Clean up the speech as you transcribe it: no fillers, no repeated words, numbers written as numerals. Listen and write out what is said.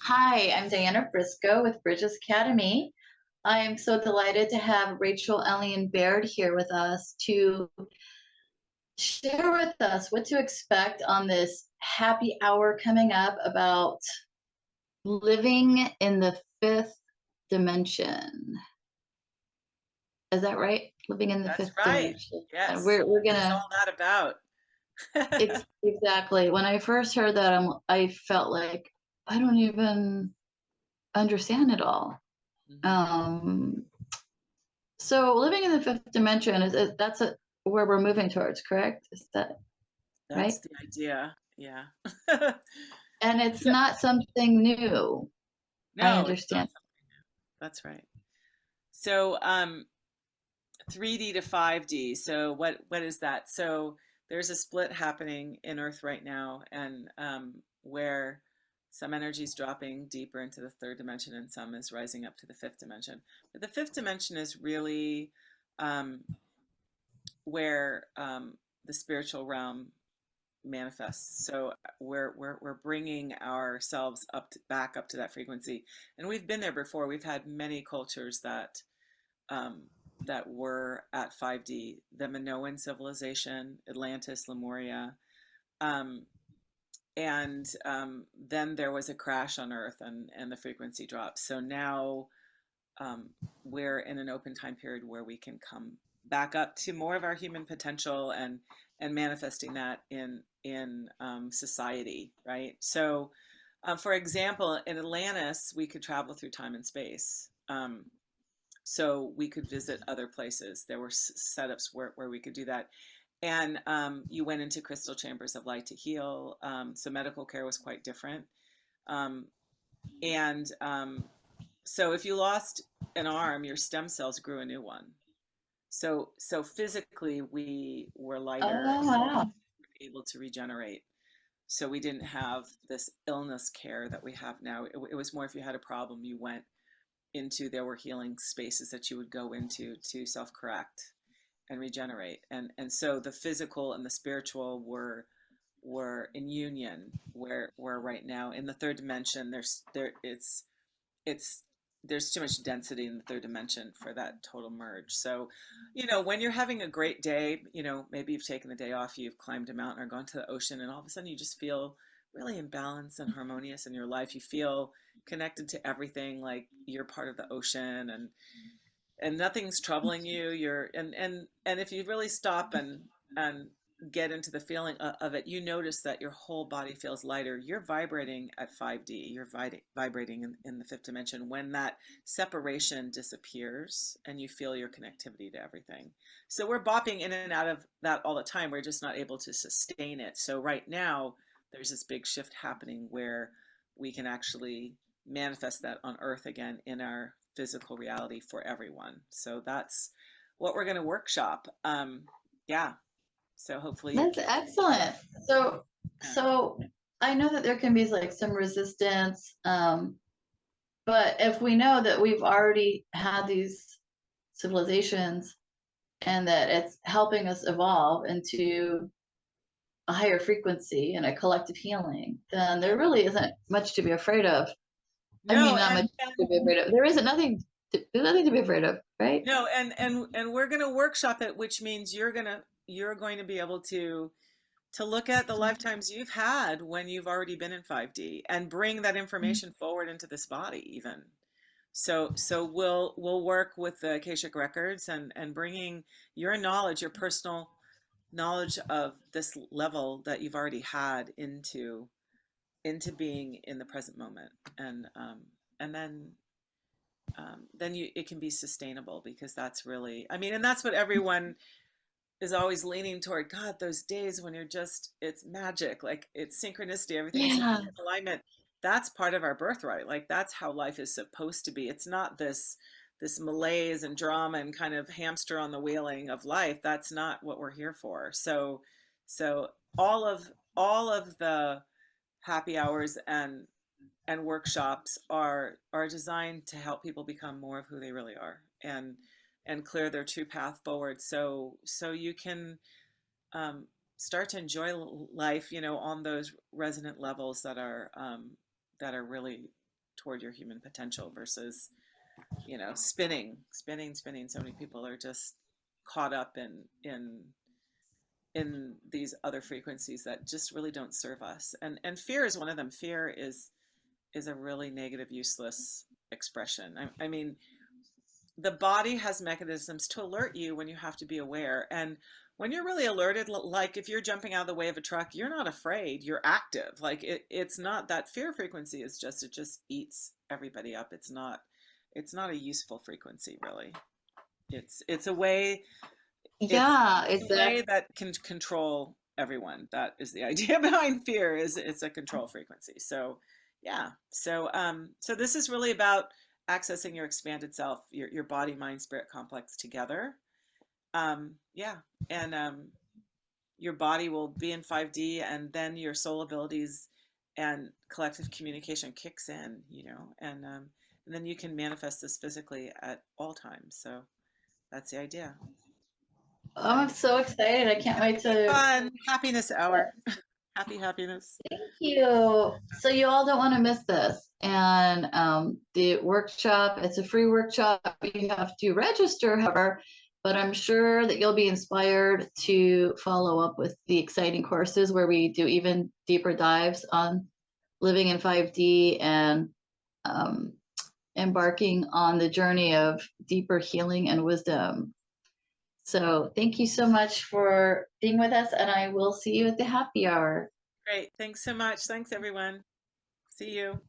Hi, I'm Diana Briscoe with Bridges.Academy. I am so delighted to have Rachel-Elion Baird here with us to share with us what to expect on this happy hour coming up about living in the fifth dimension. Is that right? Living in the That's fifth right. dimension. And Yes. we're What is gonna all that about? exactly. When I first heard that, I felt like I don't even understand it all. Mhm. Um, So living in the fifth dimension where we're moving towards, correct? Is that That's right? the idea. Yeah. And it's Yep. not something new, I No, it's not understand. something new. That's right. So, 3D to 5D. So what is that? So there's a split happening in Earth right now, and where some energy is dropping deeper into the third dimension and some is rising up to the fifth dimension. But the fifth dimension is really um, where the spiritual realm manifests. So we're bringing ourselves back up to that frequency, and we've been there before. We've had many cultures um, that were at 5D, the Minoan civilization, Atlantis, Lemuria, um, and then there was a crash on Earth, and the frequency dropped. So now um, we're in an open time period where we can come back up to more of our human potential and manifesting that in society, right? So, for example, in Atlantis, we could travel through time and space. So we could visit other places. There were setups where we could do that. And you went into crystal chambers of light to heal. So medical care was quite different. Um, and so if you lost an arm, your stem cells grew a new one. So physically we were lighter, Oh, wow. able to regenerate. So we didn't have this illness care that we have now. It was more if you had a problem, you went into, there were healing spaces that you would go into to self-correct and regenerate. And so the physical and the spiritual were in union, where right now in the third dimension it's there's too much density in the third dimension for that total merge. So, when you're having a great day, maybe you've taken a day off, you've climbed a mountain or gone to the ocean, and all of a sudden you just feel really in balance and harmonious in your life. You feel connected to everything, like you're part of the ocean, and nothing's troubling you. And if you really stop and get into the feeling of it, you notice that your whole body feels lighter. You're vibrating at 5D. You're vibrating in the fifth dimension when that separation disappears and you feel your connectivity to everything. So we're bopping in and out of that all the time. We're just not able to sustain it. So right now there's this big shift happening where we can actually manifest that on earth again in our physical reality for everyone. So that's what we're going to workshop. Yeah. So hopefully you That's can. excellent. So, Yeah. so I know that there can be like some resistance, but if we know that we've already had these civilizations and that it's helping us evolve into a higher frequency and a collective healing, then there really isn't much to be afraid of. I mean, No, not much and to be afraid of. There isn't nothing. There's nothing to be afraid of, right? no, and we're going to workshop it, which means you're going to be able to look at the lifetimes you've had when you've already been in 5D and bring that information forward into this body even. So we'll work with the Akashic records and bringing your knowledge, your personal knowledge of this level that you've already had into being in the present moment, and then it can be sustainable, because that's really, I mean, and that's what everyone is always leaning toward. God, those days when you're just, it's magic, like it's synchronicity, everything's in Yeah. alignment. That's part of our birthright. Like that's how life is supposed to be. It's not this malaise and drama and kind of hamster on the wheeling of life. That's not what we're here for. So all of the happy hours and workshops are designed to help people become more of who they really are, and clear their true path forward, so you can um, start to enjoy life, on those resonant levels that are really toward your human potential versus, you know, spinning. So many people are just caught up in these other frequencies that just really don't serve us. And fear is one of them. Fear is a really negative, useless expression. I mean, the body has mechanisms to alert you when you have to be aware. And when you're really alerted, like if you're jumping out of the way of a truck, you're not afraid, you're active. Like it's not that fear frequency is just, it just eats everybody up. It's not a useful frequency, really. It's a way, it's Yeah, a way that can control everyone. That is the idea behind fear, is it's a control frequency. So yeah. So this is really about accessing your expanded self, your body, mind, spirit complex together. Yeah. And your body will be in 5D, and then your soul abilities and collective communication kicks in, you know, and then you can manifest this physically at all times. So that's the idea. oh, I'm so excited. I can't wait to. Fun happiness hour. Happy happiness. Thank you. So you all don't want to miss this. And the workshop, it's a free workshop. You have to register, however, but I'm sure that you'll be inspired to follow up with the exciting courses where we do even deeper dives on living in 5D and um, embarking on the journey of deeper healing and wisdom. So thank you so much for being with us, and I will see you at the happy hour. Great. Thanks so much. Thanks, everyone. See you.